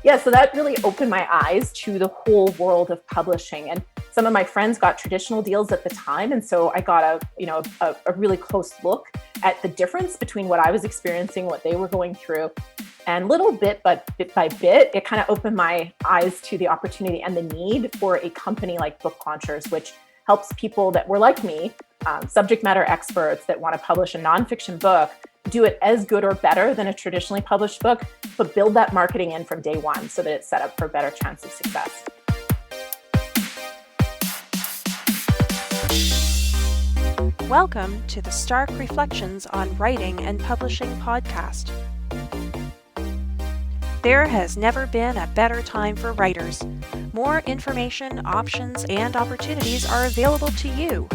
Yeah, so that really opened my eyes to the whole world of publishing. And some of my friends got traditional deals at the time. And so I got a really close look at the difference between what I was experiencing, what they were going through. And little bit, but bit by bit, it kind of opened my eyes to the opportunity and the need for a company like Book Launchers, which helps people that were like me, subject matter experts that want to publish a nonfiction book, do it as good or better than a traditionally published book, but build that marketing in from day one so that it's set up for a better chance of success. Welcome to the Stark Reflections on Writing and Publishing podcast. There has never been a better time for writers. More information, options, and opportunities are available to you,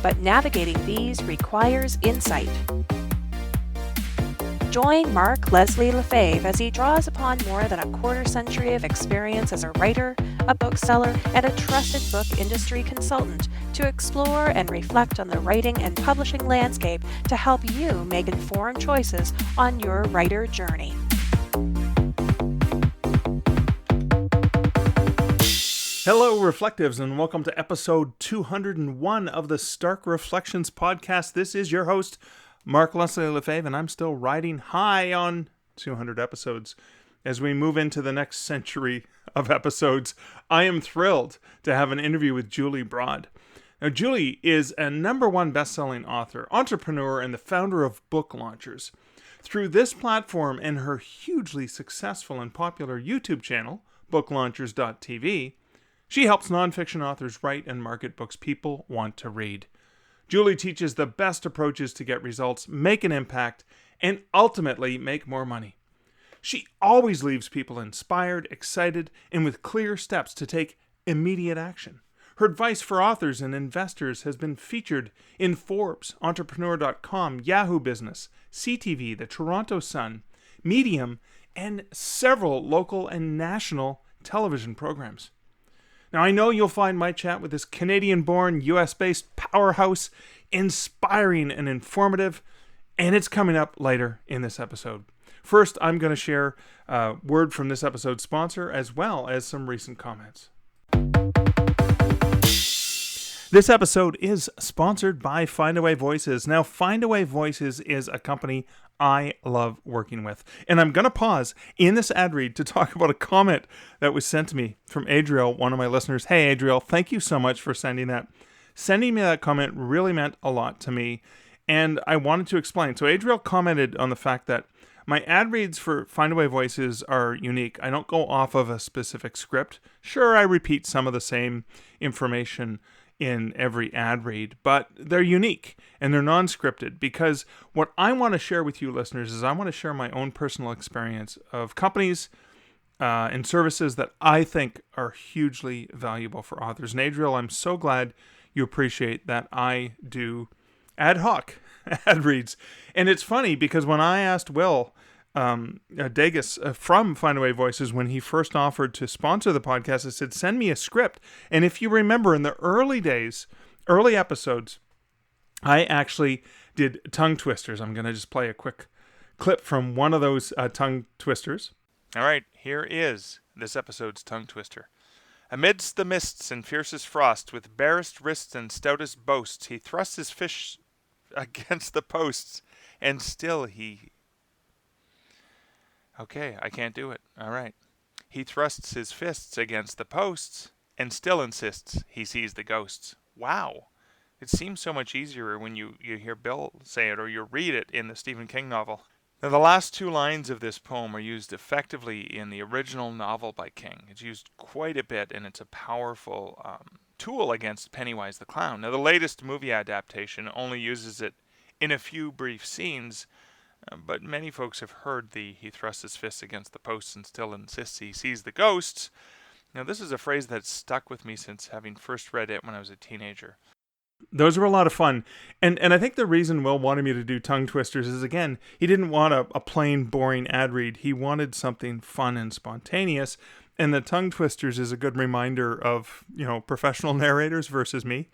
but navigating these requires insight. Join Mark Leslie Lefebvre as he draws upon more than a quarter century of experience as a writer, a bookseller, and a trusted book industry consultant to explore and reflect on the writing and publishing landscape to help you make informed choices on your writer journey. Hello, Reflectives, and welcome to episode 201 of the Stark Reflections podcast. This is your host, Mark Leslie Lefebvre, and I'm still riding high on 200 episodes. As we move into the next century of episodes, I am thrilled to have an interview with Julie Broad. Now, Julie is a #1 best-selling author, entrepreneur, and the founder of Book Launchers. Through this platform and her hugely successful and popular YouTube channel, booklaunchers.tv, she helps nonfiction authors write and market books people want to read. Julie teaches the best approaches to get results, make an impact, and ultimately make more money. She always leaves people inspired, excited, and with clear steps to take immediate action. Her advice for authors and investors has been featured in Forbes, Entrepreneur.com, Yahoo Business, CTV, the Toronto Sun, Medium, and several local and national television programs. Now, I know you'll find my chat with this Canadian-born, US-based powerhouse inspiring and informative, and it's coming up later in this episode. First, I'm going to share a word from this episode's sponsor, as well as some recent comments. This episode is sponsored by Findaway Voices. Now, Findaway Voices is a company I love working with. And I'm going to pause in this ad read to talk about a comment that was sent to me from Adriel, one of my listeners. Hey, Adriel, thank you so much for sending that. Sending me that comment really meant a lot to me, and I wanted to explain. So Adriel commented on the fact that my ad reads for Findaway Voices are unique. I don't go off of a specific script. Sure, I repeat some of the same information in every ad read, but they're unique and they're non-scripted because what I want to share with you listeners is I want to share my own personal experience of companies and services that I think are hugely valuable for authors. And Adriel, I'm so glad you appreciate that I do ad hoc ad reads. And it's funny because when I asked Will Degas from Findaway Voices, when he first offered to sponsor the podcast, I said, send me a script. And if you remember in the early days, early episodes, I actually did tongue twisters. I'm going to just play a quick clip from one of those tongue twisters. All right, here is this episode's tongue twister. Amidst the mists and fiercest frost, with barest wrists and stoutest boasts, he thrusts his fish against the posts, and still he... Okay, I can't do it. All right. He thrusts his fists against the posts and still insists he sees the ghosts. Wow. It seems so much easier when you hear Bill say it or you read it in the Stephen King novel. Now, the last two lines of this poem are used effectively in the original novel by King. It's used quite a bit, and it's a powerful tool against Pennywise the Clown. Now, the latest movie adaptation only uses it in a few brief scenes, but many folks have heard he thrusts his fists against the posts and still insists he sees the ghosts. Now, this is a phrase that's stuck with me since having first read it when I was a teenager. Those were a lot of fun. And I think the reason Will wanted me to do tongue twisters is, again, he didn't want a plain, boring ad read. He wanted something fun and spontaneous. And the tongue twisters is a good reminder of, professional narrators versus me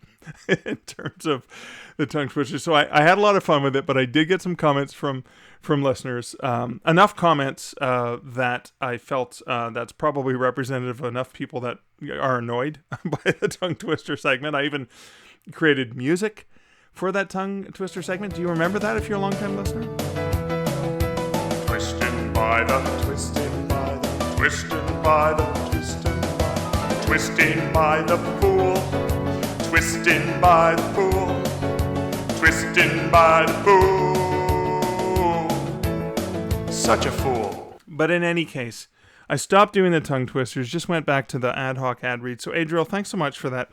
in terms of the tongue twisters. So I had a lot of fun with it, but I did get some comments from listeners. Enough comments that I felt that's probably representative of enough people that are annoyed by the tongue twister segment. I even created music for that tongue twister segment. Do you remember that if you're a long-time listener? Twisted by the twisted by the twisted by the fool, twisted by the fool, twisted by the fool. Such a fool. But in any case, I stopped doing the tongue twisters, just went back to the ad hoc ad read. So Adriel, thanks so much for that.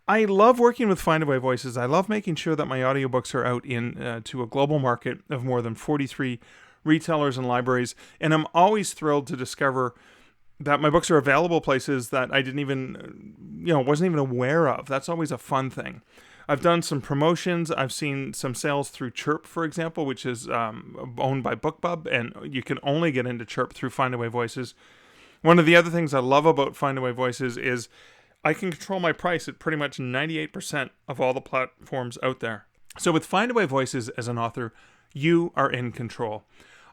I love working with Findaway Voices. I love making sure that my audiobooks are out to a global market of more than 43 retailers and libraries. And I'm always thrilled to discover that my books are available places that I didn't even, wasn't even aware of. That's always a fun thing. I've done some promotions. I've seen some sales through Chirp, for example, which is owned by BookBub, and you can only get into Chirp through Findaway Voices. One of the other things I love about Findaway Voices is I can control my price at pretty much 98% of all the platforms out there. So with Findaway Voices as an author, you are in control.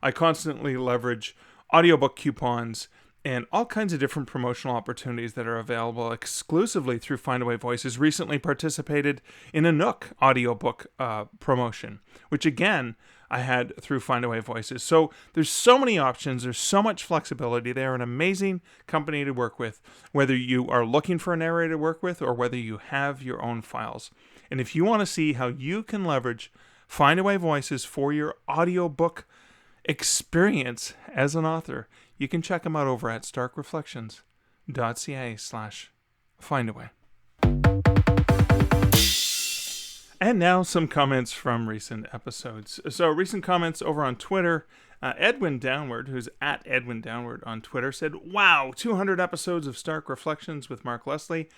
I constantly leverage audiobook coupons and all kinds of different promotional opportunities that are available exclusively through Findaway Voices. Recently participated in a Nook audiobook promotion, which again, I had through Findaway Voices. So there's so many options. There's so much flexibility. They're an amazing company to work with, whether you are looking for a narrator to work with or whether you have your own files. And if you want to see how you can leverage Findaway Voices for your audiobook experience as an author, you can check them out over at starkreflections.ca/findaway. And now some comments from recent episodes. So recent comments over on Twitter. Edwin Downward, who's at Edwin Downward on Twitter, said, "Wow, 200 episodes of Stark Reflections with Mark Leslie.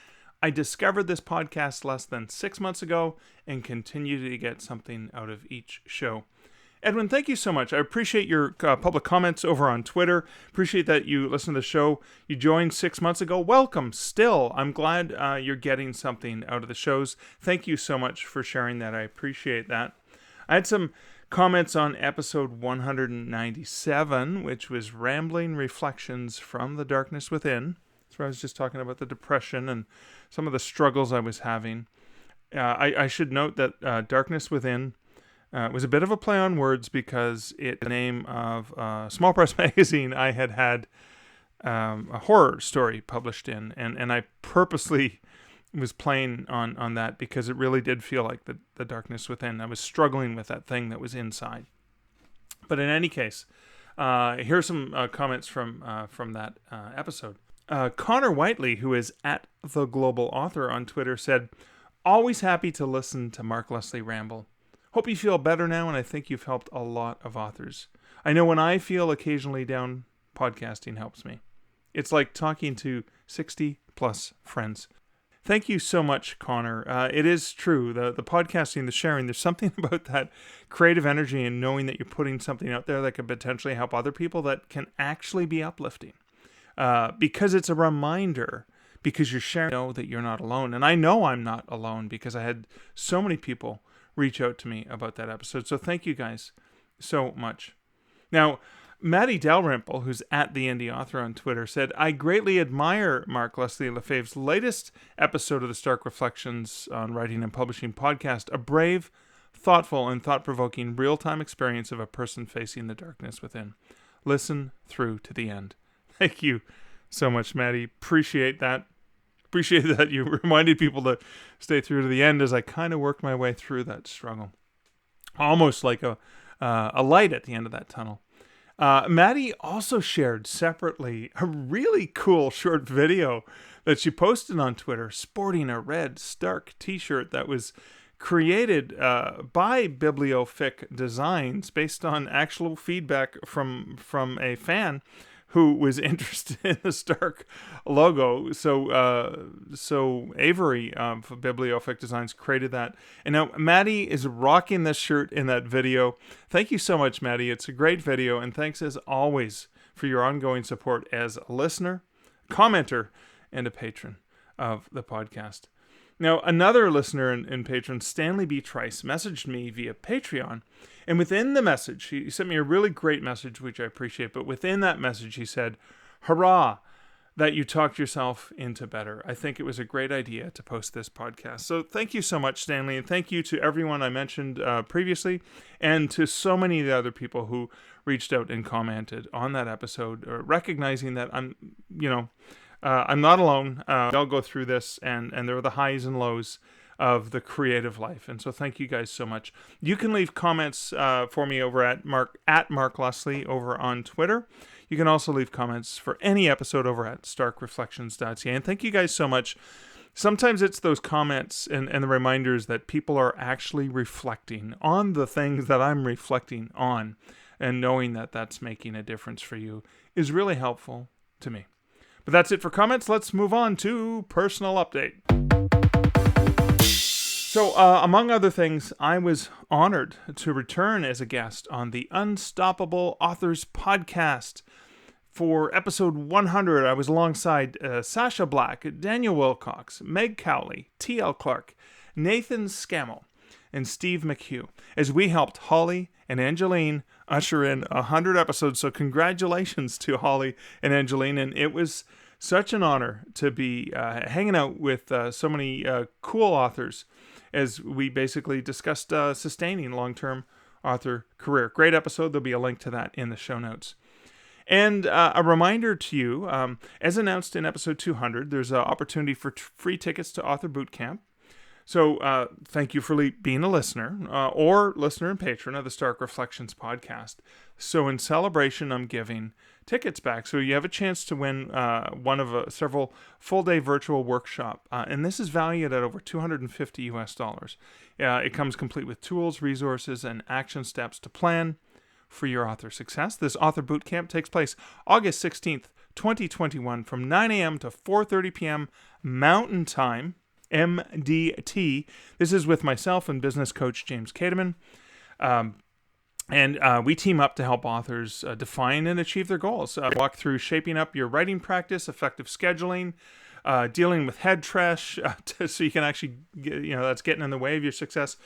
I discovered this podcast less than 6 months ago and continue to get something out of each show." Edwin, thank you so much. I appreciate your public comments over on Twitter. Appreciate that you listened to the show. You joined 6 months ago. Welcome still. I'm glad you're getting something out of the shows. Thank you so much for sharing that. I appreciate that. I had some comments on episode 197, which was Rambling Reflections from the Darkness Within. That's where I was just talking about the depression and some of the struggles I was having. I should note that Darkness Within was a bit of a play on words because it's the name of a small press magazine I had a horror story published in, and I purposely was playing on that because it really did feel like the darkness within. I was struggling with that thing that was inside. But in any case, here's some comments from that episode. Connor Whiteley, who is at The Global Author on Twitter, said, "Always happy to listen to Mark Leslie ramble. Hope you feel better now, and I think you've helped a lot of authors. I know when I feel occasionally down, podcasting helps me. It's like talking to 60-plus friends." Thank you so much, Connor. It is true. The podcasting, the sharing, there's something about that creative energy and knowing that you're putting something out there that could potentially help other people that can actually be uplifting. Because it's a reminder, because you're sharing, know that you're not alone. And I know I'm not alone because I had so many people reach out to me about that episode. So thank you guys so much. Now, Maddie Dalrymple, who's at the Indie Author on Twitter, said, "I greatly admire Mark Leslie Lefebvre's latest episode of the Stark Reflections on Writing and Publishing podcast, a brave, thoughtful, and thought-provoking real-time experience of a person facing the darkness within. Listen through to the end." Thank you so much, Maddie. Appreciate that. Appreciate that you reminded people to stay through to the end as I kind of worked my way through that struggle. Almost like a light at the end of that tunnel. Maddie also shared separately a really cool short video that she posted on Twitter sporting a red Stark t-shirt that was created by Bibliofic Designs based on actual feedback from a fan who was interested in the Stark logo. So Avery of Bibliofic Designs created that. And now Maddie is rocking this shirt in that video. Thank you so much, Maddie. It's a great video. And thanks as always for your ongoing support as a listener, commenter and a patron of the podcast. Now, another listener and patron, Stanley B. Trice, messaged me via Patreon. And within the message, he sent me a really great message, which I appreciate. But within that message, he said, "Hurrah that you talked yourself into better. I think it was a great idea to post this podcast." So thank you so much, Stanley. And thank you to everyone I mentioned previously, and to so many of the other people who reached out and commented on that episode, recognizing that I'm not alone. I'll go through this, and there are the highs and lows of the creative life. And so thank you guys so much. You can leave comments for me over at Mark Leslie over on Twitter. You can also leave comments for any episode over at starkreflections.ca. And thank you guys so much. Sometimes it's those comments and the reminders that people are actually reflecting on the things that I'm reflecting on. And knowing that that's making a difference for you is really helpful to me. But that's it for comments. Let's move on to personal update. So, among other things, I was honored to return as a guest on the Unstoppable Authors podcast. For episode 100, I was alongside Sasha Black, Daniel Wilcox, Meg Cowley, T.L. Clark, Nathan Scammell, and Steve McHugh, as we helped Holly and Angeline usher in 100 episodes. So congratulations to Holly and Angeline. And it was such an honor to be hanging out with so many cool authors as we basically discussed sustaining long-term author career. Great episode. There'll be a link to that in the show notes. And a reminder to you, as announced in episode 200, there's an opportunity for free tickets to Author Bootcamp. So thank you for being a listener or listener and patron of the Stark Reflections podcast. So in celebration, I'm giving tickets back. So you have a chance to win one of several full-day virtual workshop. And this is valued at over $250 US. It comes complete with tools, resources, and action steps to plan for your author success. This Author Bootcamp takes place August 16th, 2021 from 9 a.m. to 4:30 p.m. Mountain Time. MDT. This is with myself and business coach James Kateman. And we team up to help authors define and achieve their goals. Walk through shaping up your writing practice, effective scheduling, dealing with head trash, so you can actually, that's getting in the way of your success,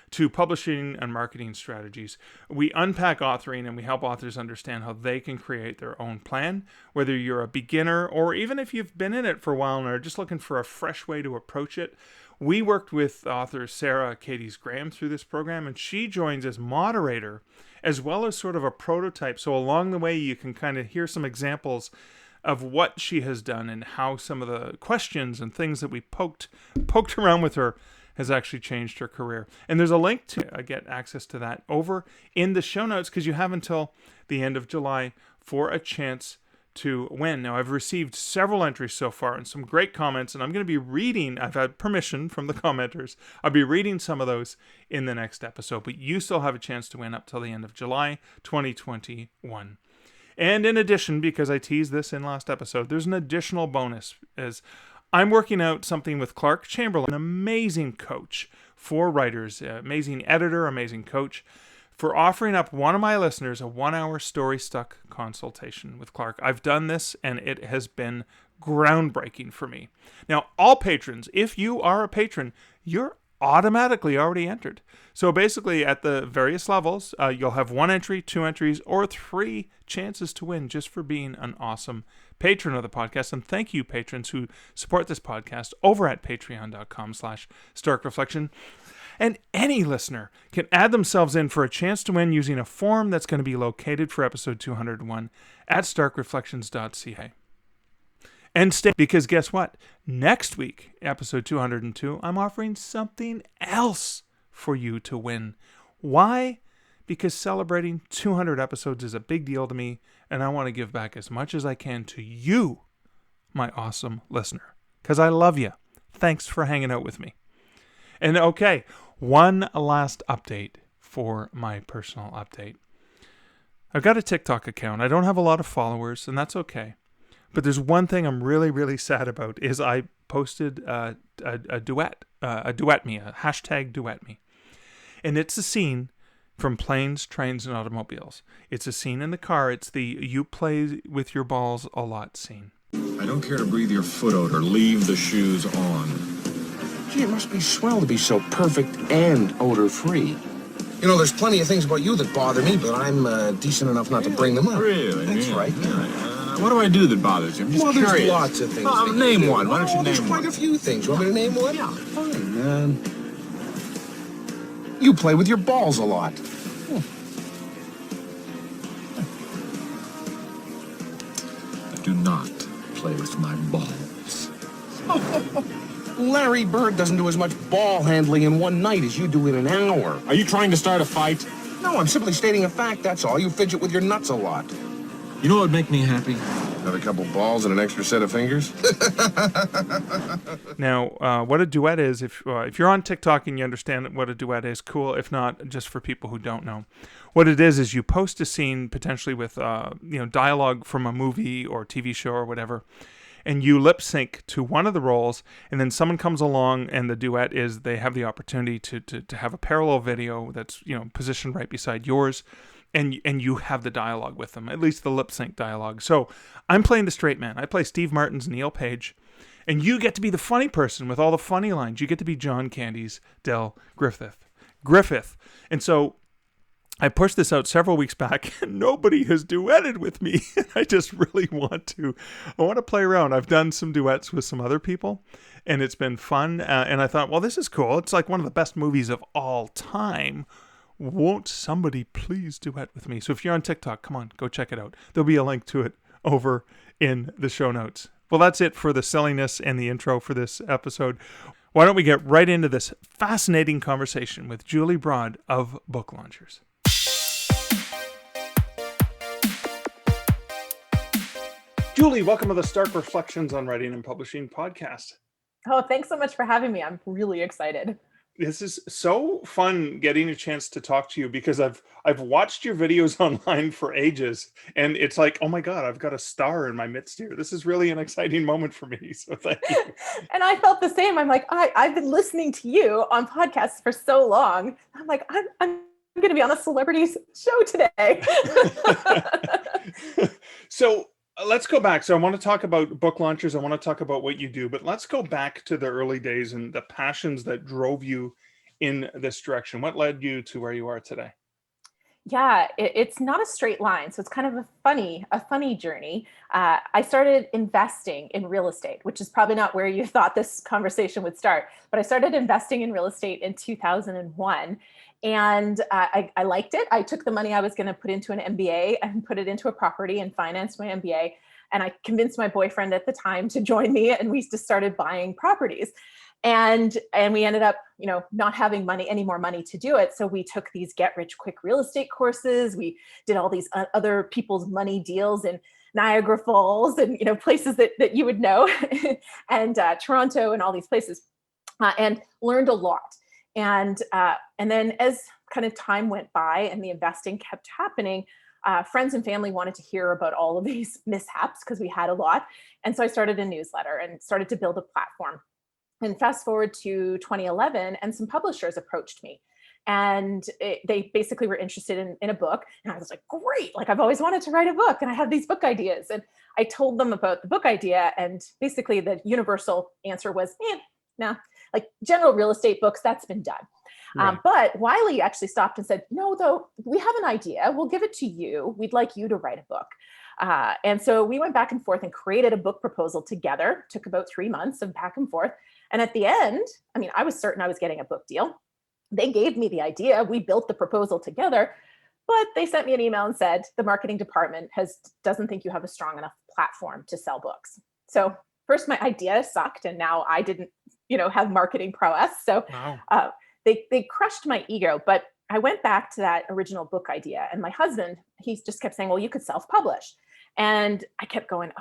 to publishing and marketing strategies. We unpack authoring and we help authors understand how they can create their own plan, whether you're a beginner or even if you've been in it for a while and are just looking for a fresh way to approach it. We worked with author Sarah Cadiz Graham through this program, and she joins as moderator as well as sort of a prototype. So along the way, you can kind of hear some examples of what she has done and how some of the questions and things that we poked around with her has actually changed her career. And there's a link to get access to that over in the show notes, because you have until the end of July for a chance to win. Now, I've received several entries so far and some great comments, and I'm going to be reading, I've had permission from the commenters, I'll be reading some of those in the next episode, but you still have a chance to win up till the end of July 2021. And in addition, because I teased this in last episode, there's an additional bonus, as I'm working out something with Clark Chamberlain, an amazing coach for writers, amazing editor, amazing coach, for offering up one of my listeners a 1-hour Story Stuck consultation with Clark. I've done this, and it has been groundbreaking for me. Now, all patrons, if you are a patron, you're automatically already entered. So basically, at the various levels, you'll have 1 entry, 2 entries, or 3 chances to win just for being an awesome patron of the podcast. And thank you, patrons who support this podcast over at patreon.com/starkreflection. And any listener can add themselves in for a chance to win using a form that's going to be located for episode 201 at starkreflections.ca. And stay, because guess what? Next week, episode 202, I'm offering something else for you to win. Why? Because celebrating 200 episodes is a big deal to me, and I want to give back as much as I can to you, my awesome listener, because I love you. Thanks for hanging out with me. And okay, one last update for my personal update. I've got a TikTok account. I don't have a lot of followers, and that's okay. But there's one thing I'm really, really sad about, is I posted a duet me, a hashtag duet me. And it's a scene from Planes, Trains, and Automobiles. It's a scene in the car. It's the you play with your balls a lot scene. I don't care to breathe your foot odor. Leave the shoes on. Gee, it must be swell to be so perfect and odor-free. You know, there's plenty of things about you that bother me, but I'm decent enough not to bring them up. Really? That's right. Really? What do I do that bothers you? I'm just Well, curious. there's lots of things. that Name you do. one. Why don't you There's name quite one? a few things. You want me to name one? Yeah. Fine, man. You play with your balls a lot. I do not play with my balls. Larry Bird doesn't do as much ball handling in one night as you do in an hour. Are you trying to start a fight? No, I'm simply stating a fact, that's all. You fidget with your nuts a lot. You know what would make me happy? Got a couple balls and an extra set of fingers? Now, what a duet is, if you're on TikTok and you understand what a duet is, cool. If not, just for people who don't know. What it is you post a scene potentially with dialogue from a movie or TV show or whatever, and you lip sync to one of the roles, and then someone comes along, and the duet is they have the opportunity to have a parallel video that's positioned right beside yours, and you have the dialogue with them, at least the lip sync dialogue. So I'm playing the straight man. I play Steve Martin's Neil Page, and you get to be the funny person with all the funny lines. You get to be John Candy's Del Griffith. And so I pushed this out several weeks back, and nobody has duetted with me. I just really want to play around. I've done some duets with some other people, and it's been fun. And I thought, well, this is cool. It's like one of the best movies of all time. Won't somebody please duet with me? So if you're on TikTok, come on, go check it out. There'll be a link to it over in the show notes. Well, that's it for the silliness and the intro for this episode. Why don't we get right into this fascinating conversation with Julie Broad of Book Launchers. Julie, welcome to the Stark Reflections on Writing and Publishing podcast. Oh, thanks so much for having me. I'm really excited. This is so fun getting a chance to talk to you because I've watched your videos online for ages, and it's like, oh my God, I've got a star in my midst here. This is really an exciting moment for me. So thank you. And I felt the same. I'm like, I've been listening to you on podcasts for so long. I'm like, I'm going to be on a celebrity show today. So let's go back. So I want to talk about Book Launchers. I want to talk about what you do, but let's go back to the early days and the passions that drove you in this direction. What led you to where you are today? Yeah, it's not a straight line. So it's kind of a funny journey. I started investing in real estate, which is probably not where you thought this conversation would start, but I started investing in real estate in 2001. And I liked it. I took the money I was going to put into an MBA and put it into a property and financed my MBA. And I convinced my boyfriend at the time to join me, and we just started buying properties. And we ended up, not having any more money to do it. So we took these get rich quick real estate courses. We did all these other people's money deals in Niagara Falls and, places that you would know, and Toronto and all these places, and learned a lot. And then as kind of time went by and the investing kept happening, friends and family wanted to hear about all of these mishaps because we had a lot. And so I started a newsletter and started to build a platform. And fast forward to 2011, and some publishers approached me. And they basically were interested in a book. And I was like, great, like I've always wanted to write a book, and I have these book ideas. And I told them about the book idea, and basically the universal answer was, nah, like general real estate books, that's been done. Right. But Wiley actually stopped and said, no, though, we have an idea. We'll give it to you. We'd like you to write a book. And so we went back and forth and created a book proposal together. Took about 3 months of back and forth. And at the end, I was certain I was getting a book deal. They gave me the idea. We built the proposal together, but they sent me an email and said, the marketing department doesn't think you have a strong enough platform to sell books. So first my idea sucked, and now I didn't, have marketing prowess. So wow. They crushed my ego, but I went back to that original book idea, and my husband, he just kept saying, well, you could self-publish. And I kept going,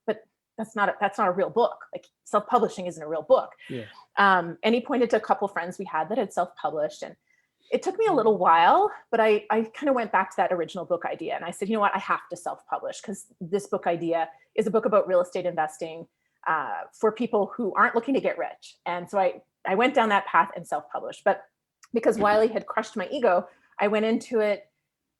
but that's not a real book. Like self-publishing isn't a real book. Yeah. And he pointed to a couple friends we had that had self-published, and it took me a little while, but I kind of went back to that original book idea. And I said, you know what, I have to self-publish because this book idea is a book about real estate investing for people who aren't looking to get rich. And so I went down that path and self-published. But because Wiley had crushed my ego, I went into it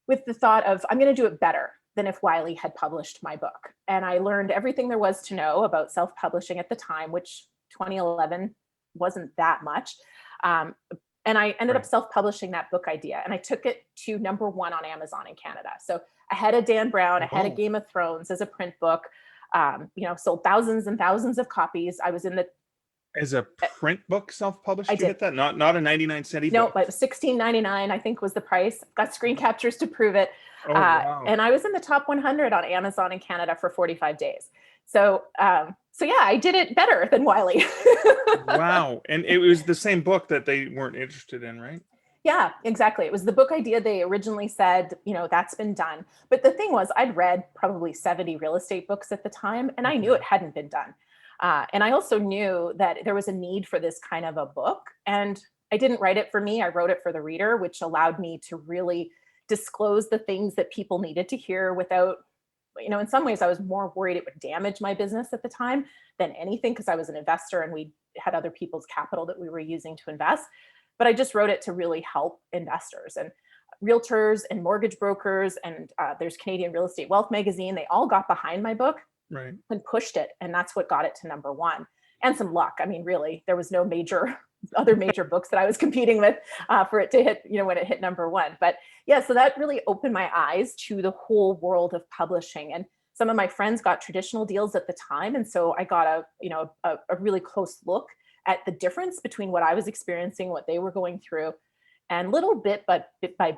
with the thought of, I'm going to do it better than if Wiley had published my book. And I learned everything there was to know about self-publishing at the time, which 2011 wasn't that much. And I ended up self-publishing that book idea, and I took it to #1 on Amazon in Canada. So ahead of Dan Brown, ahead of Game of Thrones as a print book, sold thousands and thousands of copies. I was in the As a print book self-published, I you get that? Not a 99-cent ebook? No, but $16.99, I think, was the price. Got screen captures to prove it. Oh, wow. And I was in the top 100 on Amazon in Canada for 45 days. So yeah, I did it better than Wiley. Wow. And it was the same book that they weren't interested in, right? Yeah, exactly. It was the book idea. They originally said, that's been done. But the thing was, I'd read probably 70 real estate books at the time, and I knew it hadn't been done. And I also knew that there was a need for this kind of a book. And I didn't write it for me. I wrote it for the reader, which allowed me to really disclose the things that people needed to hear without, in some ways I was more worried it would damage my business at the time than anything, because I was an investor and we had other people's capital that we were using to invest. But I just wrote it to really help investors and realtors and mortgage brokers. And there's Canadian Real Estate Wealth magazine. They all got behind my book. Right. And pushed it. And that's what got it to #1. And some luck. I mean, really, there was no other major books that I was competing with for it to hit, when it hit #1. But yeah, so that really opened my eyes to the whole world of publishing. And some of my friends got traditional deals at the time. And so I got a really close look at the difference between what I was experiencing, what they were going through. And little bit by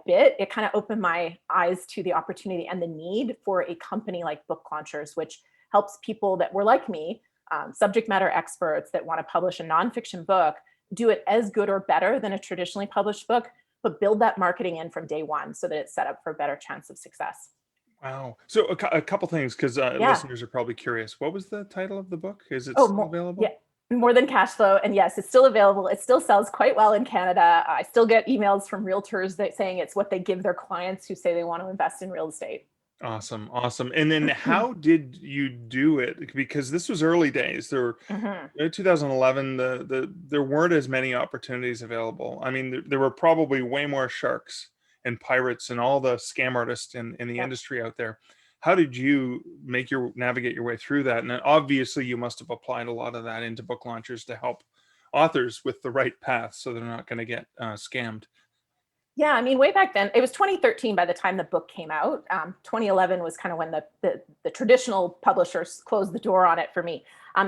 bit, it kind of opened my eyes to the opportunity and the need for a company like Book Launchers, which helps people that were like me, subject matter experts that want to publish a nonfiction book, do it as good or better than a traditionally published book, but build that marketing in from day one so that it's set up for a better chance of success. Wow. So a couple things, because listeners are probably curious. What was the title of the book? Is it still available? Yeah. More Than Cash Flow. And yes, it's still available. It still sells quite well in Canada. I still get emails from realtors saying it's what they give their clients who say they want to invest in real estate. Awesome. And then how did you do it? Because this was early days. There in 2011, there weren't as many opportunities available. I mean, there were probably way more sharks and pirates and all the scam artists in the industry out there. How did you navigate your way through that? And then obviously you must have applied a lot of that into Book Launchers to help authors with the right path so they're not going to get scammed. Yeah, I mean, way back then, it was 2013 by the time the book came out. 2011 was kind of when the traditional publishers closed the door on it for me.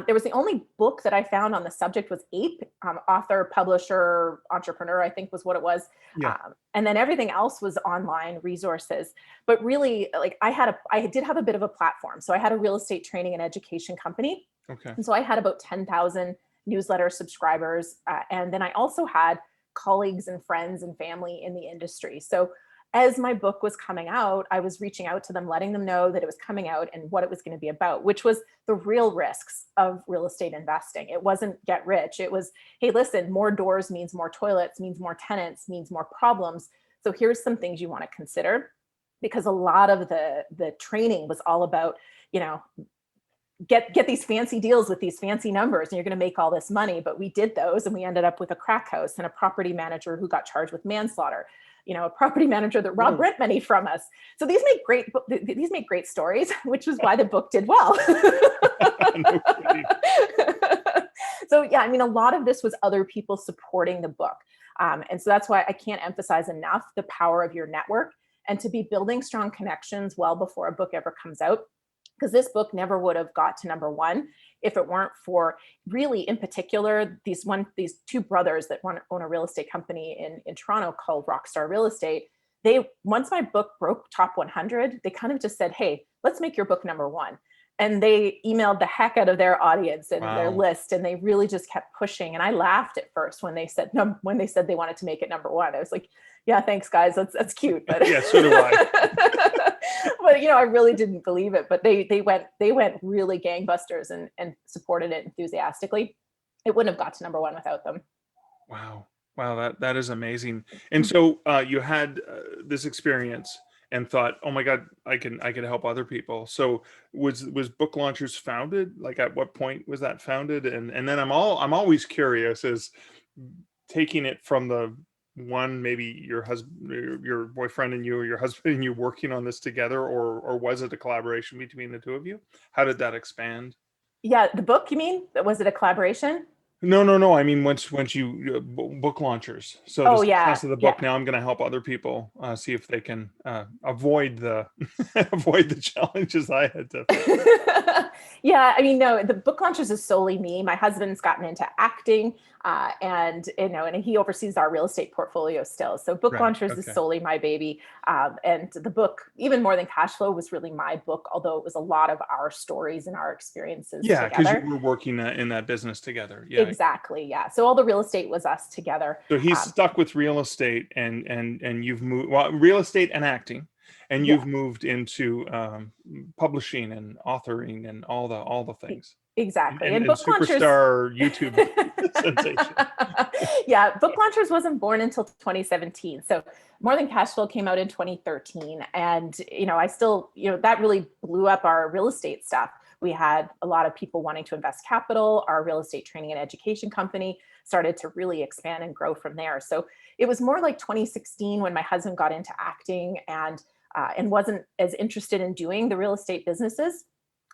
There was the only book that I found on the subject was Ape, author, publisher, entrepreneur, I think was what it was. Yeah. And then everything else was online resources. But really, like I did have a bit of a platform. So I had a real estate training and education company. Okay. And so I had about 10,000 newsletter subscribers. And then I also had colleagues and friends and family in the industry. So as my book was coming out, I was reaching out to them, letting them know that it was coming out and what it was going to be about, which was the real risks of real estate investing. It wasn't get rich. It was, hey, listen, more doors means more toilets, means more tenants, means more problems. So here's some things you want to consider, because a lot of the training was all about, get these fancy deals with these fancy numbers and you're going to make all this money. But we did those and we ended up with a crack house and a property manager who got charged with manslaughter, a property manager that robbed rent money from us. So these make great stories, which is why the book did well. No kidding. So yeah, I mean, a lot of this was other people supporting the book. And so that's why I can't emphasize enough the power of your network and to be building strong connections well before a book ever comes out. Because this book never would have got to #1 if it weren't for really, in particular, these two brothers that own a real estate company in Toronto called Rockstar Real Estate. Once my book broke top 100, they kind of just said, hey, let's make your book #1. And they emailed the heck out of their audience and their list, and they really just kept pushing. And I laughed at first when they said they wanted to make it #1. I was like, yeah, thanks guys, that's cute. But yeah, so do I. But I really didn't believe it. But they went really gangbusters and supported it enthusiastically. It wouldn't have got to #1 without them. Wow, that is amazing. And so you had this experience and thought, oh my God, I can help other people. So was Book Launchers founded? Like, at what point was that founded? And then I'm always curious, as taking it from the one, maybe your husband, your boyfriend and you, or your husband and you working on this together, or was it a collaboration between the two of you? How did that expand? Yeah, the book, you mean? Was it a collaboration? No. I mean, once you book launchers. So the Oh yeah, success of the yeah. book. Now I'm going to help other people see if they can avoid the avoid the challenges I had to face. Yeah, I mean, no, the book launches is solely me. My husband's gotten into acting, and and he oversees our real estate portfolio still. So book Right. launchers is Okay. solely my baby. And the book, even more than cash flow, was really my book, although it was a lot of our stories and our experiences Yeah, because you together. were working in that business together. Yeah. Exactly. Yeah. So all the real estate was us together. So he's Um, stuck with real estate, and you've moved, well, real estate and acting, and yeah. you've moved into publishing and authoring and all the E- things, Exactly. And and book launchers. superstar YouTube sensation. Yeah, book launchers wasn't born until 2017. So More Than Cash Flow came out in 2013. And, I still, that really blew up our real estate stuff. We had a lot of people wanting to invest capital. Our real estate training and education company started to really expand and grow from there. So it was more like 2016 when my husband got into acting and wasn't as interested in doing the real estate businesses.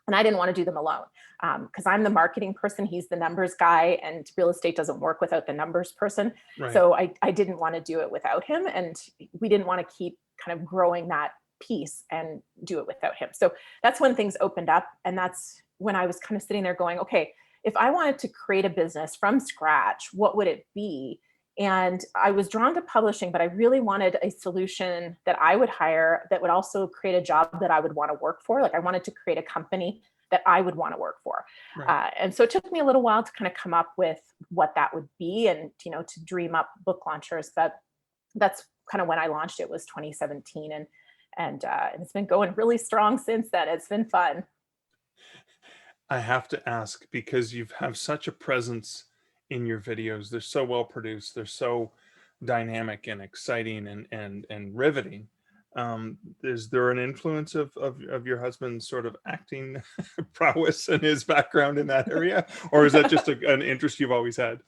And I didn't want to do them alone because I'm the marketing person. He's the numbers guy, and real estate doesn't work without the numbers person. Right. So I didn't want to do it without him. And we didn't want to keep kind of growing that piece and do it without him. So that's when things opened up. And that's when I was kind of sitting there going, okay, if I wanted to create a business from scratch, what would it be? And I was drawn to publishing, but I really wanted a solution that I would hire that would also create a job that I would want to work for. Like I wanted to create a company that I would want to work for. Right. And so it took me a little while to kind of come up with what that would be and, to dream up book launchers. But that's kind of when I launched it, was 2017. And it's been going really strong since then. It's been fun. I have to ask, because you have such a presence in your videos. They're so well produced. They're so dynamic and exciting and riveting. Is there an influence of your husband's sort of acting prowess and his background in that area, or is that just an interest you've always had?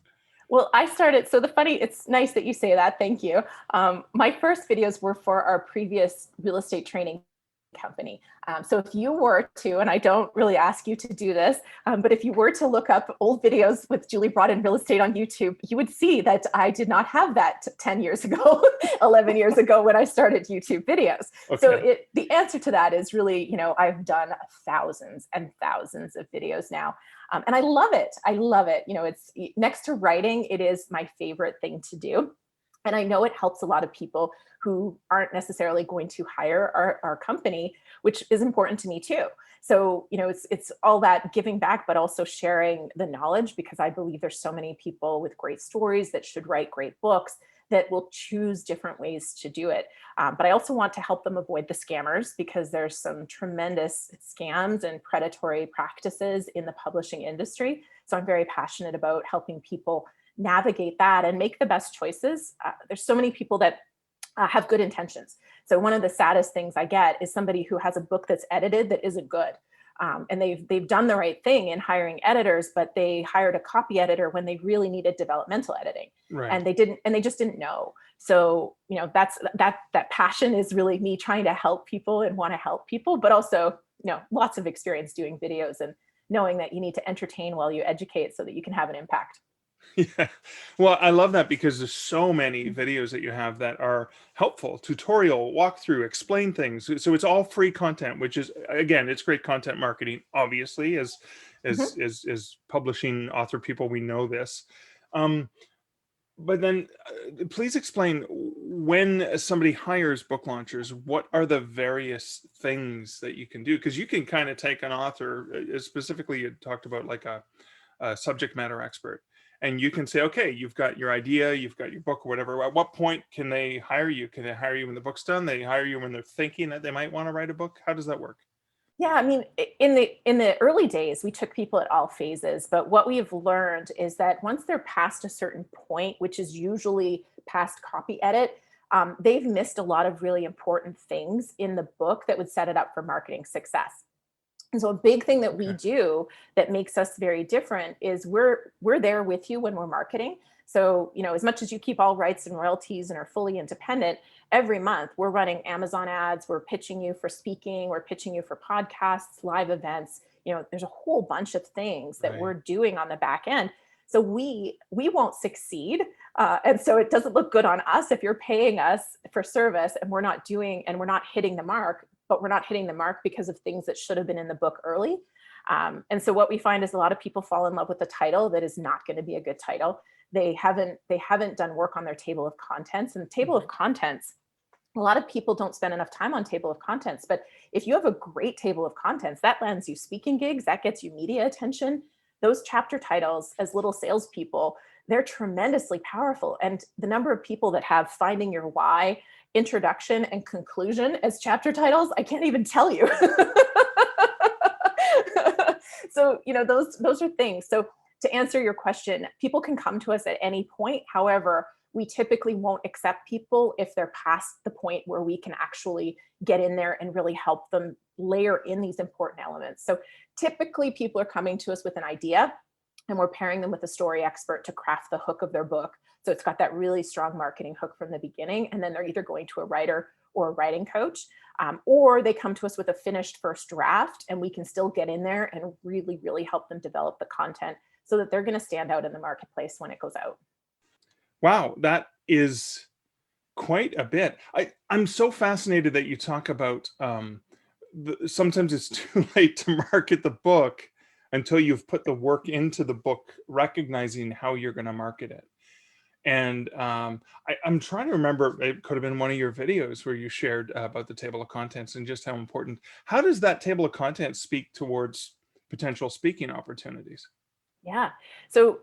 Well, I started, so it's nice that you say that. Thank you. My first videos were for our previous real estate training company. So if you were to, and I don't really ask you to do this, but if you were to look up old videos with Julie Broad in real estate on YouTube, you would see that I did not have that 10 years ago, 11 years ago when I started YouTube videos. Okay. So the answer to that is really, I've done thousands and thousands of videos now. And I love it. I love it. It's next to writing, it is my favorite thing to do. And I know it helps a lot of people who aren't necessarily going to hire our company, which is important to me too. So, it's all that giving back, but also sharing the knowledge, because I believe there's so many people with great stories that should write great books that will choose different ways to do it. But I also want to help them avoid the scammers, because there's some tremendous scams and predatory practices in the publishing industry. So I'm very passionate about helping people navigate that and make the best choices. There's so many people that have good intentions. So one of the saddest things I get is somebody who has a book that's edited that isn't good. And they've done the right thing in hiring editors, but they hired a copy editor when they really needed developmental editing. Right. And they just didn't know. So, that passion is really me trying to help people and want to help people, but also, lots of experience doing videos and knowing that you need to entertain while you educate so that you can have an impact. Yeah. Well, I love that, because there's so many videos that you have that are helpful, tutorial, walkthrough, explain things. So it's all free content, which is, again, it's great content marketing, obviously, as publishing author people, we know this. But then please explain, when somebody hires book launchers, what are the various things that you can do? Because you can kind of take an author, specifically you talked about like a subject matter expert, and you can say, okay, you've got your idea, you've got your book or whatever. At what point can they hire you? Can they hire you when the book's done? They hire you when they're thinking that they might want to write a book? How does that work? Yeah, I mean, in the early days, we took people at all phases, but what we've learned is that once they're past a certain point, which is usually past copy edit, they've missed a lot of really important things in the book that would set it up for marketing success. And so a big thing that we do that makes us very different is we're there with you when we're marketing. So, as much as you keep all rights and royalties and are fully independent, every month we're running Amazon ads, we're pitching you for speaking, we're pitching you for podcasts, live events. There's a whole bunch of things that we're doing on the back end. So we won't succeed. And so it doesn't look good on us if you're paying us for service and we're not hitting the mark, but we're not hitting the mark because of things that should have been in the book early. And so what we find is a lot of people fall in love with the title that is not going to be a good title. They haven't done work on their table of contents. And the table of contents, a lot of people don't spend enough time on table of contents, but if you have a great table of contents, that lands you speaking gigs, that gets you media attention. Those chapter titles, as little salespeople, they're tremendously powerful. And the number of people that have Finding Your Why, Introduction, and Conclusion as chapter titles, I can't even tell you. So, those are things. So to answer your question, people can come to us at any point. However, we typically won't accept people if they're past the point where we can actually get in there and really help them layer in these important elements. So typically people are coming to us with an idea and we're pairing them with a story expert to craft the hook of their book. So it's got that really strong marketing hook from the beginning. And then they're either going to a writer or a writing coach, or they come to us with a finished first draft and we can still get in there and really, really help them develop the content so that they're going to stand out in the marketplace when it goes out. Wow, that is quite a bit. I'm so fascinated that you talk about sometimes it's too late to market the book until you've put the work into the book, recognizing how you're going to market it. And I'm trying to remember, it could have been one of your videos where you shared about the table of contents and just how important. How does that table of contents speak towards potential speaking opportunities? Yeah. So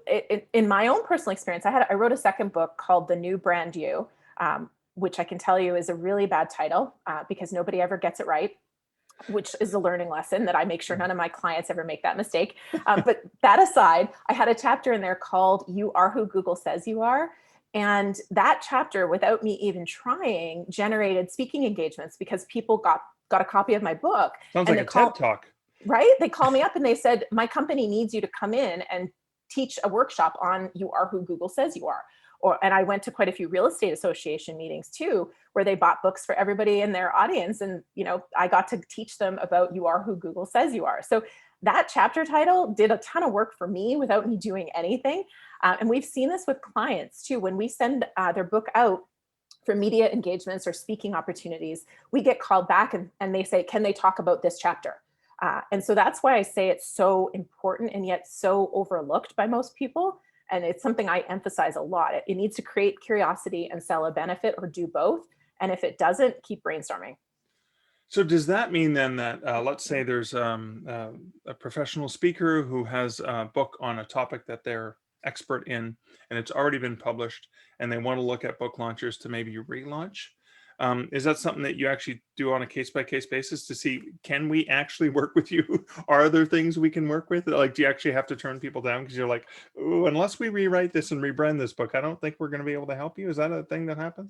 in my own personal experience, I wrote a second book called The New Brand You, which I can tell you is a really bad title because nobody ever gets it right, which is a learning lesson that I make sure none of my clients ever make that mistake. But that aside, I had a chapter in there called You Are Who Google Says You Are. And that chapter, without me even trying, generated speaking engagements because people got a copy of my book. Sounds like a TED Talk. Right? They call me up and they said, my company needs you to come in and teach a workshop on You Are Who Google Says You Are. And I went to quite a few real estate association meetings too, where they bought books for everybody in their audience. And, I got to teach them about You Are Who Google Says You Are. So that chapter title did a ton of work for me without me doing anything. And we've seen this with clients too. When we send their book out for media engagements or speaking opportunities, we get called back and they say, can they talk about this chapter? And so that's why I say it's so important and yet so overlooked by most people. And it's something I emphasize a lot. It needs to create curiosity and sell a benefit or do both. And if it doesn't, keep brainstorming. So does that mean then that, let's say there's a professional speaker who has a book on a topic that they're expert in, and it's already been published, and they want to look at book launchers to maybe relaunch? Is that something that you actually do on a case-by-case basis to see, can we actually work with you? Are there things we can work with? Like, do you actually have to turn people down because you're like, ooh, unless we rewrite this and rebrand this book, I don't think we're going to be able to help you? Is that a thing that happens?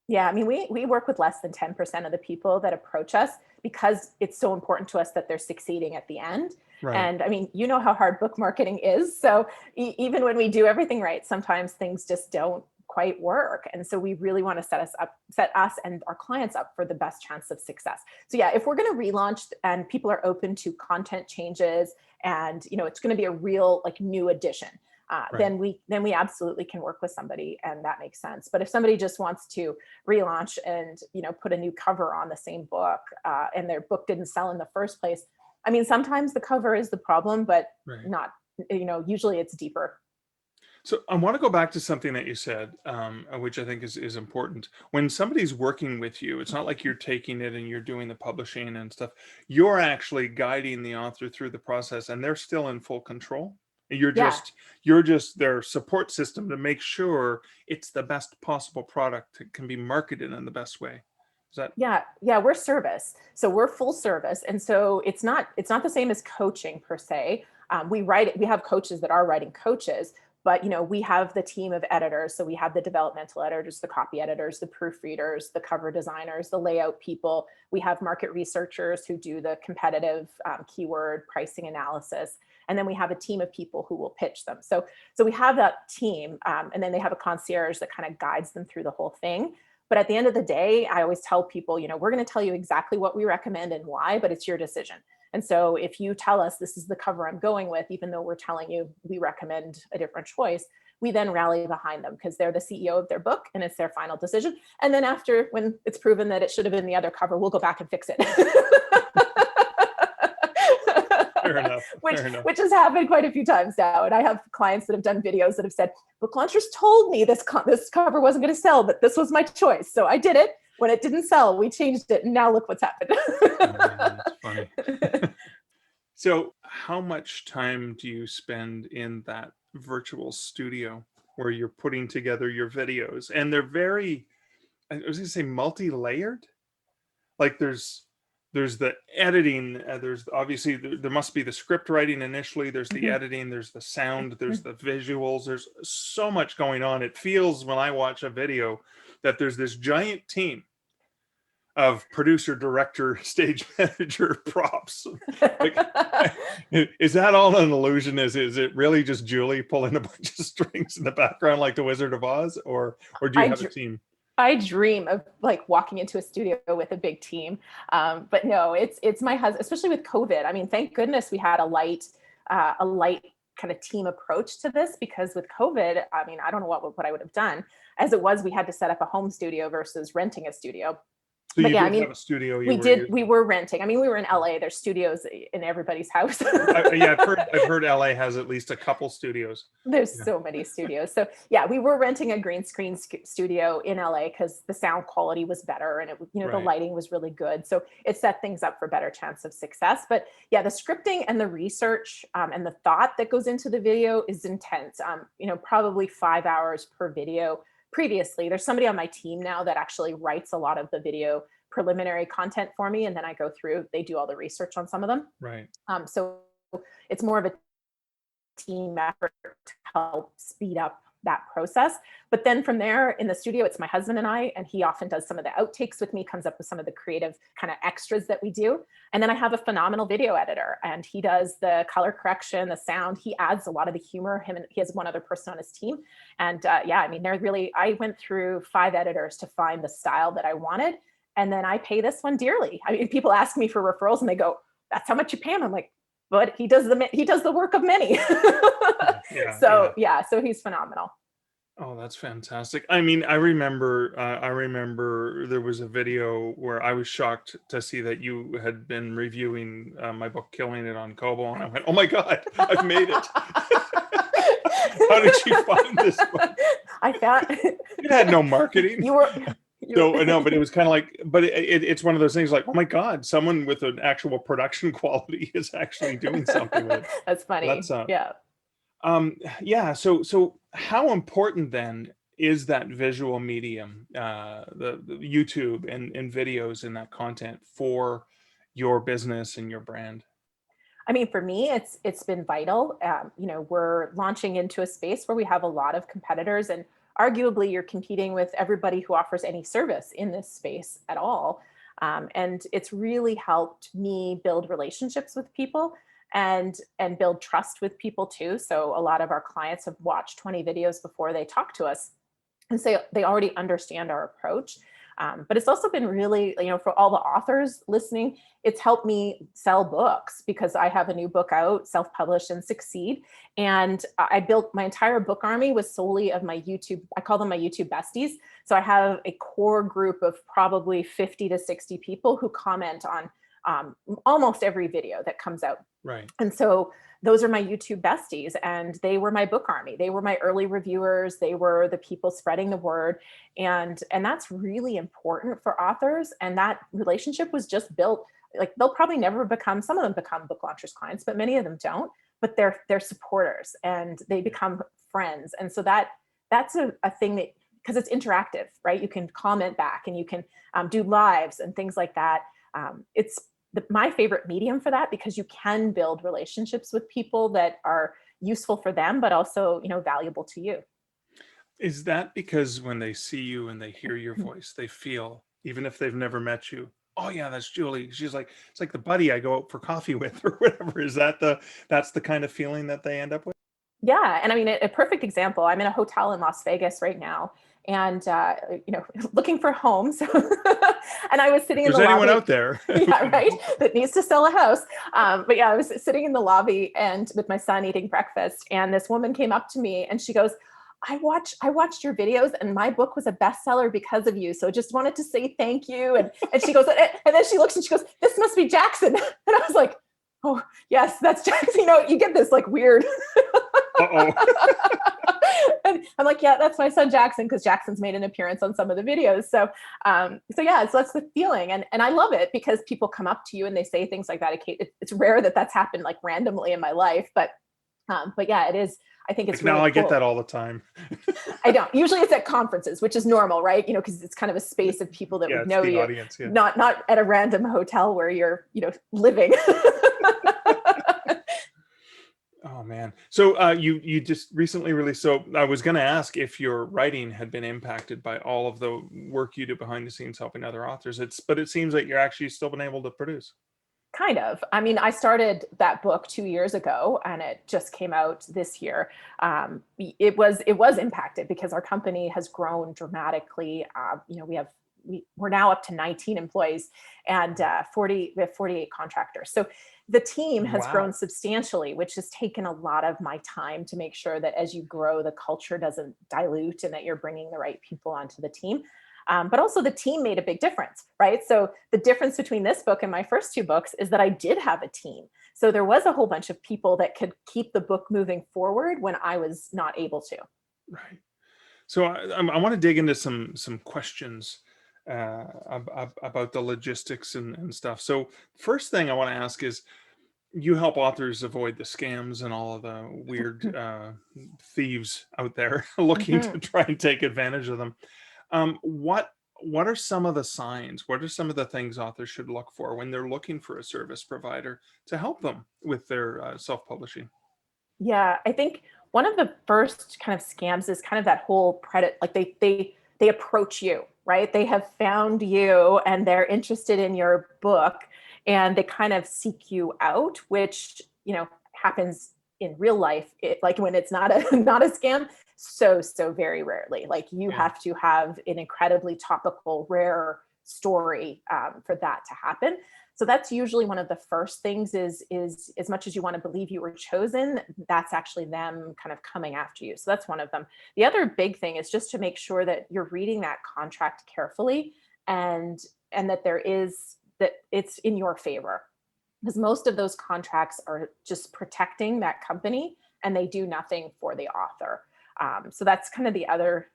Yeah, I mean, we work with less than 10% of the people that approach us because it's so important to us that they're succeeding at the end. Right. And I mean, you know how hard book marketing is. So even when we do everything right, sometimes things just don't quite work. And so we really want to set us and our clients up for the best chance of success. So yeah, if we're going to relaunch and people are open to content changes and, it's going to be a real new addition, Right. then we absolutely can work with somebody and that makes sense. But if somebody just wants to relaunch and, put a new cover on the same book and their book didn't sell in the first place, I mean, sometimes the cover is the problem, but Right. not, usually it's deeper. So I want to go back to something that you said, which I think is important. When somebody's working with you, it's not like you're taking it and you're doing the publishing and stuff. You're actually guiding the author through the process and they're still in full control. You're just their support system to make sure it's the best possible product that can be marketed in the best way. Is that? Yeah, we're service. So we're full service. And so it's not the same as coaching per se. We have coaches that are writing coaches, But, we have the team of editors. So we have the developmental editors, the copy editors, the proofreaders, the cover designers, the layout people. We have market researchers who do the competitive keyword pricing analysis. And then we have a team of people who will pitch them. So we have that team, and then they have a concierge that kind of guides them through the whole thing. But at the end of the day, I always tell people, we're going to tell you exactly what we recommend and why, but it's your decision. And so if you tell us this is the cover I'm going with, even though we're telling you we recommend a different choice, we then rally behind them because they're the CEO of their book and it's their final decision. And then after, when it's proven that it should have been the other cover, we'll go back and fix it. Fair enough. Which has happened quite a few times now. And I have clients that have done videos that have said, book launchers told me this cover wasn't going to sell, but this was my choice. So I did it. When it didn't sell, we changed it. And now look what's happened. That's funny. So how much time do you spend in that virtual studio where you're putting together your videos? And they're very, I was going to say multi-layered. Like there's the editing, there's obviously, there must be the script writing initially, there's the editing, there's the sound, there's the visuals, there's so much going on. It feels when I watch a video that there's this giant team of producer, director, stage manager, props. Like, is that all an illusion? Is it really just Julie pulling a bunch of strings in the background like the Wizard of Oz, or do you have a team? I dream of like walking into a studio with a big team, but no, it's my husband. Especially with COVID. I mean, thank goodness we had a light kind of team approach to this, because with COVID, I mean, I don't know what I would have done. As it was, we had to set up a home studio versus renting a studio. So but you did have a studio. We were renting. I mean, we were in LA. There's studios in everybody's house. I've heard LA has at least a couple studios. There's so many studios. So yeah, we were renting a green screen studio in LA because the sound quality was better and the lighting was really good. So it set things up for better chance of success. But yeah, the scripting and the research and the thought that goes into the video is intense. Probably 5 hours per video. Previously, there's somebody on my team now that actually writes a lot of the video preliminary content for me, and then I go through, they do all the research on some of them. Right. So it's more of a team effort to help speed up that process. But then from there in the studio, it's my husband and I, and he often does some of the outtakes with me, comes up with some of the creative kind of extras that we do. And then I have a phenomenal video editor, and he does the color correction, the sound. He adds a lot of the humor. He has one other person on his team. And I mean, I went through 5 editors to find the style that I wanted. And then I pay this one dearly. I mean, people ask me for referrals and they go, that's how much you pay him. I'm like, but he does the work of many. So he's phenomenal. Oh, that's fantastic. I mean, I remember there was a video where I was shocked to see that you had been reviewing my book, Killing It, on Kobo. And I went, oh my God, I've made it. How did you find this one? I found it had no marketing. No, but it was kind of like, but it's one of those things like, oh my God, someone with an actual production quality is actually doing something with it. That's funny. So how important then is that visual medium, the YouTube and videos and that content for your business and your brand? I mean, for me, it's been vital. We're launching into a space where we have a lot of competitors, and arguably you're competing with everybody who offers any service in this space at all. And it's really helped me build relationships with people and build trust with people too. So a lot of our clients have watched 20 videos before they talk to us, and say they already understand our approach. But it's also been really, for all the authors listening, it's helped me sell books because I have a new book out, self-published and succeed. And I built my entire book army was solely of my YouTube. I call them my YouTube besties. So I have a core group of probably 50 to 60 people who comment on almost every video that comes out. Right. And so those are my YouTube besties, and they were my book army. They were my early reviewers. They were the people spreading the word. And that's really important for authors. And that relationship was just built, like they'll probably never become, some of them become book launchers clients, but many of them don't, but they're supporters and they become friends. And so that's a thing that, because it's interactive, right? You can comment back and you can do lives and things like that. It's my favorite medium for that, because you can build relationships with people that are useful for them, but also, valuable to you. Is that because when they see you and they hear your voice, they feel, even if they've never met you, oh yeah, that's Julie. She's like, it's like the buddy I go out for coffee with or whatever. Is that that's the kind of feeling that they end up with? Yeah. And I mean, a perfect example, I'm in a hotel in Las Vegas right now and, looking for homes. And I was sitting If in the there's anyone lobby. out there. Yeah, right. That needs to sell a house. But yeah, I was sitting in the lobby and with my son eating breakfast. And this woman came up to me and she goes, I watched your videos and my book was a bestseller because of you. So just wanted to say thank you. And she goes, and then she looks and she goes, this must be Jackson. And I was like, oh yes, that's Jackson. You get this like weird. Uh-oh. And I'm like, yeah, that's my son Jackson, because Jackson's made an appearance on some of the videos. So yeah, so that's the feeling, and I love it because people come up to you and they say things like that. It's rare that that's happened like randomly in my life, but yeah, it is. I think it's like really now I cool. get that all the time. I don't. Usually it's at conferences, which is normal, right? Because it's kind of a space of people that would know the you, audience, yeah. not at a random hotel where you're living. Oh man. So you just recently released, so I was going to ask if your writing had been impacted by all of the work you do behind the scenes helping other authors. But it seems like you're actually still been able to produce. Kind of. I mean, I started that book 2 years ago and it just came out this year. It was impacted because our company has grown dramatically. We're now up to 19 employees and we have 48 contractors. So the team has grown substantially, which has taken a lot of my time to make sure that as you grow, the culture doesn't dilute and that you're bringing the right people onto the team. But also the team made a big difference, right? So the difference between this book and my first two books is that I did have a team. So there was a whole bunch of people that could keep the book moving forward when I was not able to. Right. So I want to dig into some questions about the logistics and stuff. So first thing I want to ask is, you help authors avoid the scams and all of the weird thieves out there looking to try and take advantage of them. What are some of the signs? What are some of the things authors should look for when they're looking for a service provider to help them with their self-publishing? Yeah, I think one of the first kind of scams is kind of that whole like they approach you, right? They have found you and they're interested in your book and they kind of seek you out, which, happens in real life. Like when it's not a scam, so very rarely. Like you have to have an incredibly topical, rare story for that to happen. So that's usually one of the first things is as much as you want to believe you were chosen, that's actually them kind of coming after you. So that's one of them. The other big thing is just to make sure that you're reading that contract carefully and that that it's in your favor. Because most of those contracts are just protecting that company and they do nothing for the author. So that's kind of the other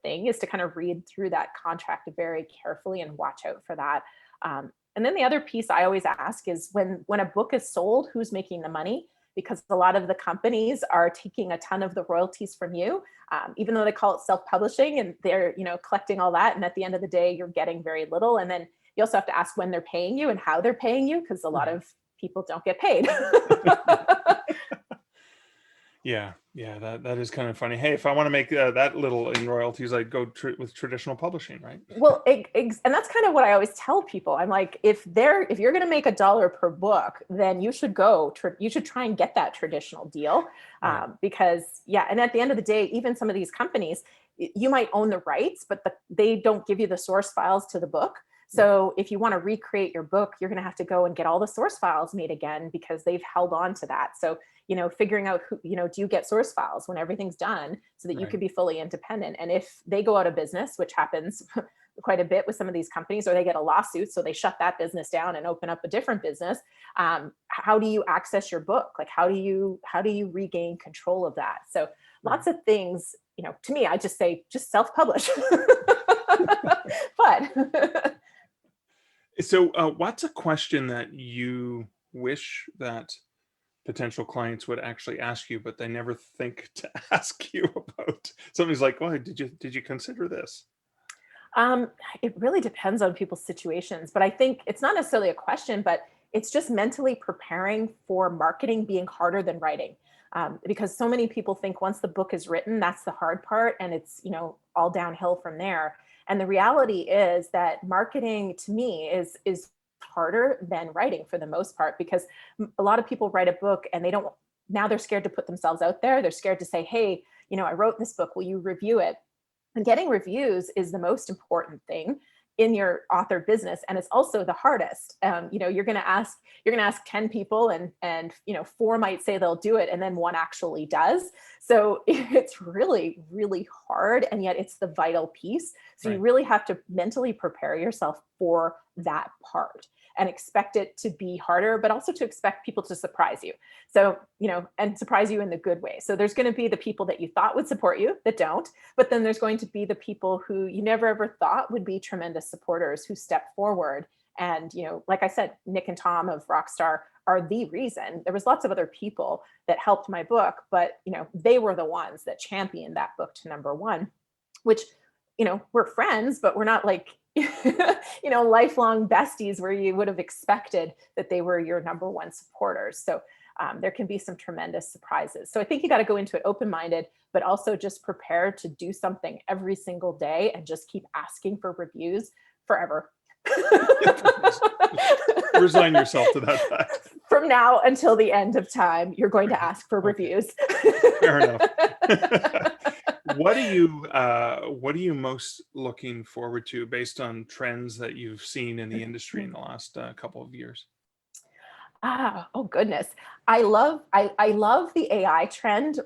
thing, is to kind of read through that contract very carefully and watch out for that. And then the other piece I always ask is when a book is sold, who's making the money? Because a lot of the companies are taking a ton of the royalties from you, even though they call it self-publishing and they're collecting all that. And at the end of the day, you're getting very little. And then you also have to ask when they're paying you and how they're paying you, because a lot of people don't get paid. Yeah, that is kind of funny. Hey, if I want to make that little in royalties, I'd go with traditional publishing, right? Well, and that's kind of what I always tell people. I'm like, if you're going to make $1 per book, then you should you should try and get that traditional deal, because and at the end of the day, even some of these companies, you might own the rights, but they don't give you the source files to the book. So if you want to recreate your book, you're going to have to go and get all the source files made again because they've held on to that. So, figuring out who, do you get source files when everything's done so that you can be fully independent? And if they go out of business, which happens quite a bit with some of these companies, or they get a lawsuit, so they shut that business down and open up a different business, how do you access your book? Like, how do you regain control of that? So lots of things, to me, I just say, just self-publish. But so what's a question that you wish that potential clients would actually ask you, but they never think to ask you about? Somebody's like, "Oh, did you consider this?" It really depends on people's situations, but I think it's not necessarily a question, but it's just mentally preparing for marketing being harder than writing. Because so many people think once the book is written, that's the hard part, and it's, all downhill from there. And the reality is that marketing to me is harder than writing for the most part, because a lot of people write a book and now they're scared to put themselves out there. They're scared to say, hey, I wrote this book, will you review it? And getting reviews is the most important thing in your author business, and it's also the hardest. You're going to ask 10 people, and 4 might say they'll do it, and then 1 actually does. So it's really, really hard, and yet it's the vital piece. So Right. You really have to mentally prepare yourself for that part and expect it to be harder, but also to expect people to surprise you. So, and surprise you in the good way. So there's going to be the people that you thought would support you that don't, but then there's going to be the people who you never ever thought would be tremendous supporters who step forward. And, like I said, Nick and Tom of Rockstar are the reason. There was lots of other people that helped my book, but, they were the ones that championed that book to #1, which, we're friends, but we're not like, lifelong besties where you would have expected that they were your #1 supporters. So there can be some tremendous surprises. So I think you got to go into it open-minded, but also just prepared to do something every single day and just keep asking for reviews forever. Resign yourself to that fact. From now until the end of time, you're going to ask for reviews. Fair enough. What are you most looking forward to based on trends that you've seen in the industry in the last couple of years? Oh goodness. I love the AI trend,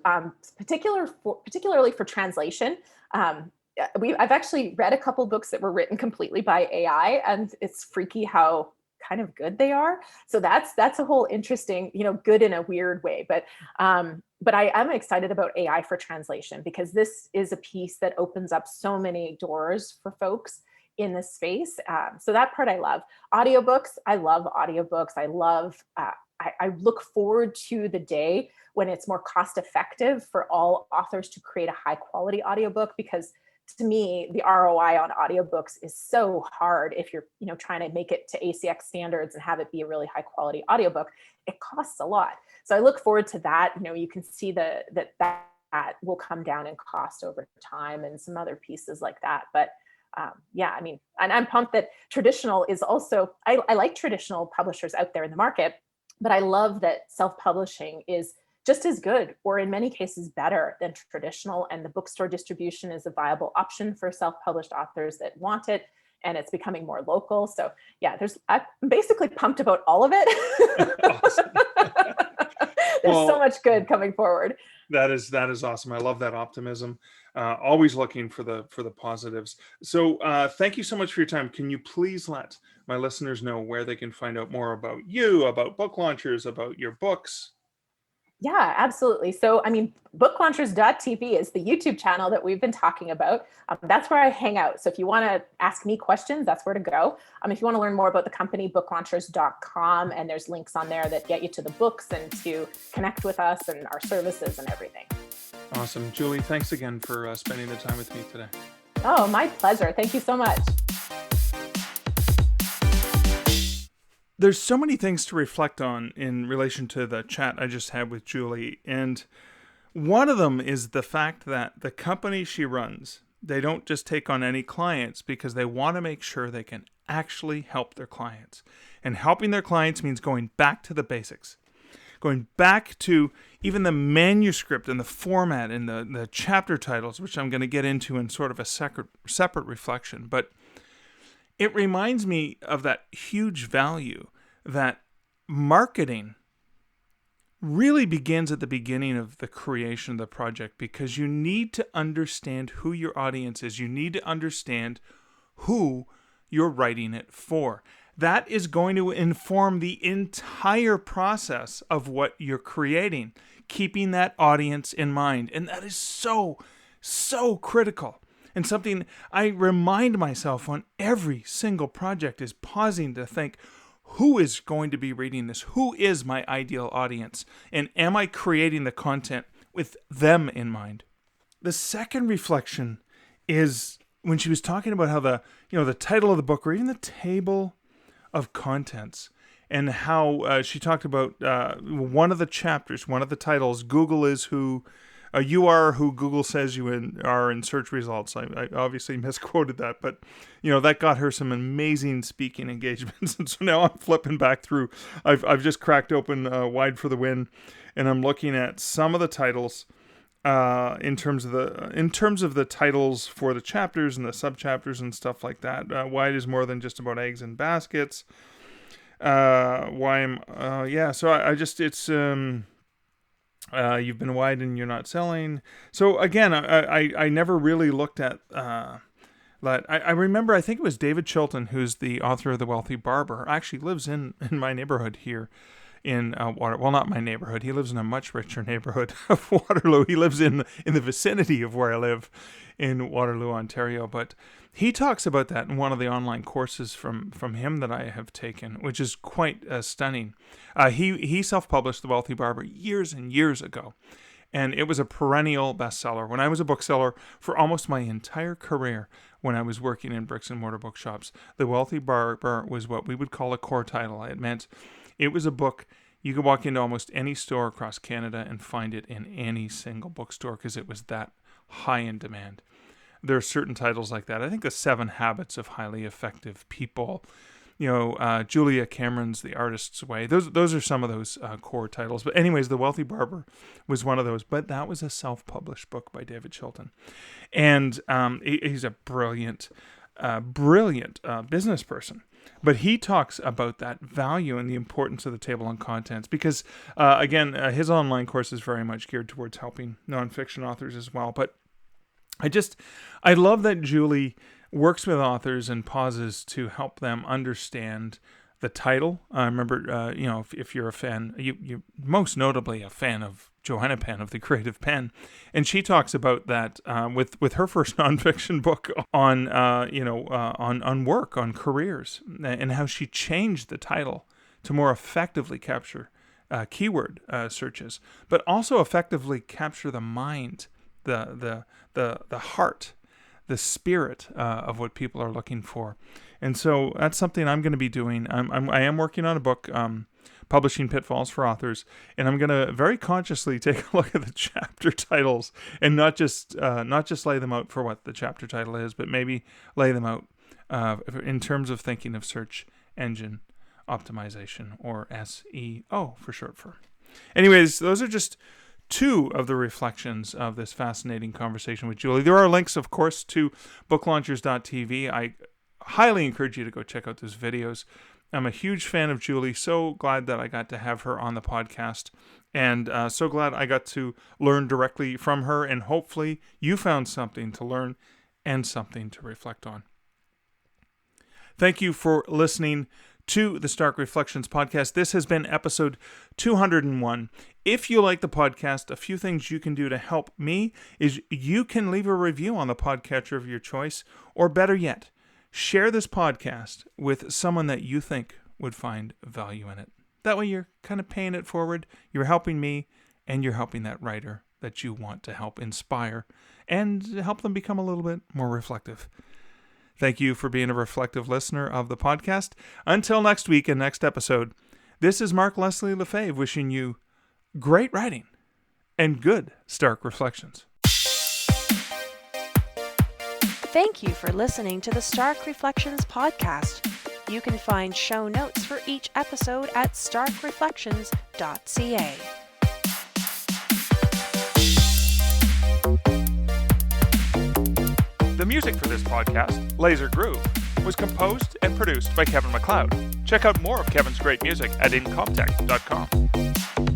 particularly for translation. I've actually read a couple books that were written completely by AI, and it's freaky how kind of good they are. So that's a whole interesting, good in a weird way. But I am excited about AI for translation, because this is a piece that opens up so many doors for folks in this space. So that part I love. Audiobooks, I love audiobooks. I look forward to the day when it's more cost effective for all authors to create a high quality audiobook, because to me, the ROI on audiobooks is so hard. If you're, trying to make it to ACX standards and have it be a really high quality audiobook, it costs a lot. So I look forward to that. You can see that will come down in cost over time, and some other pieces like that. But and I'm pumped that traditional is also, I like traditional publishers out there in the market, but I love that self-publishing is just as good, or in many cases better than traditional. And the bookstore distribution is a viable option for self-published authors that want it, and it's becoming more local. So yeah, I'm basically pumped about all of it. Awesome. There's so much good coming forward. That is awesome. I love that optimism. Always looking for the positives. So thank you so much for your time. Can you please let my listeners know where they can find out more about you, about book launchers, about your books? Yeah, absolutely. So, booklaunchers.tv is the YouTube channel that we've been talking about. That's where I hang out. So if you want to ask me questions, that's where to go. If you want to learn more about the company, booklaunchers.com, and there's links on there that get you to the books and to connect with us and our services and everything. Awesome. Julie, thanks again for spending the time with me today. Oh, my pleasure. Thank you so much. There's so many things to reflect on in relation to the chat I just had with Julie. And one of them is the fact that the company she runs, they don't just take on any clients because they want to make sure they can actually help their clients. And helping their clients means going back to the basics, going back to even the manuscript and the format and the chapter titles, which I'm going to get into in sort of a separate reflection. But it reminds me of that huge value that marketing really begins at the beginning of the creation of the project, because you need to understand who your audience is. You need to understand who you're writing it for. That is going to inform the entire process of what you're creating, keeping that audience in mind. And that is so, so critical. And something I remind myself on every single project is pausing to think, who is going to be reading this? Who is my ideal audience? And am I creating the content with them in mind? The second reflection is when she was talking about how the title of the book, or even the table of contents, and how she talked about one of the chapters, one of the titles, Google is who, you are who Google says you are in search results. I obviously misquoted that, but that got her some amazing speaking engagements. And so now I'm flipping back through. I've just cracked open Wide for the Win, and I'm looking at some of the titles in terms of the titles for the chapters and the subchapters and stuff like that. Wide is more than just about eggs and baskets. You've been wide and you're not selling. So again, I never really looked at that. I remember, I think it was David Chilton, who's the author of The Wealthy Barber, actually lives in my neighborhood here in well, not my neighborhood. He lives in a much richer neighborhood of Waterloo. He lives in the vicinity of where I live in Waterloo, Ontario. But he talks about that in one of the online courses from him that I have taken, which is quite stunning. He self-published The Wealthy Barber years and years ago, and it was a perennial bestseller. When I was a bookseller for almost my entire career, when I was working in bricks and mortar bookshops, The Wealthy Barber was what we would call a core title. It meant it was a book you could walk into almost any store across Canada and find it in any single bookstore because it was that high in demand. There are certain titles like that. I think The 7 Habits of Highly Effective People, Julia Cameron's The Artist's Way. Those are some of those core titles. But anyways, The Wealthy Barber was one of those. But that was a self-published book by David Chilton. And he's a brilliant business person. But he talks about that value and the importance of the table on contents because, again, his online course is very much geared towards helping nonfiction authors as well. But I love that Julie works with authors and pauses to help them understand the title. I remember, if you're a fan, you're most notably a fan of Joanna Penn of The Creative Pen, and she talks about that with her first nonfiction book on work, on careers, and how she changed the title to more effectively capture keyword searches, but also effectively capture the mind, the heart, the spirit of what people are looking for. And so that's something I'm going to be doing. I am working on a book, Publishing Pitfalls for Authors, and I'm going to very consciously take a look at the chapter titles and not just lay them out for what the chapter title is, but maybe lay them out in terms of thinking of search engine optimization, or SEO for short for. Anyways, those are just two of the reflections of this fascinating conversation with Julie. There are links, of course, to booklaunchers.tv. I highly encourage you to go check out those videos. I'm a huge fan of Julie. So glad that I got to have her on the podcast, and so glad I got to learn directly from her, and hopefully you found something to learn and something to reflect on. Thank you for listening to the Stark Reflections podcast. This has been episode 201. If you like the podcast, a few things you can do to help me is you can leave a review on the podcatcher of your choice, or better yet, share this podcast with someone that you think would find value in it. That way you're kind of paying it forward, you're helping me, and you're helping that writer that you want to help inspire and help them become a little bit more reflective. Thank you for being a reflective listener of the podcast. Until next week and next episode, this is Mark Leslie Lefebvre wishing you great writing and good Stark Reflections. Thank you for listening to the Stark Reflections podcast. You can find show notes for each episode at starkreflections.ca. The music for this podcast, Laser Groove, was composed and produced by Kevin MacLeod. Check out more of Kevin's great music at incomptech.com.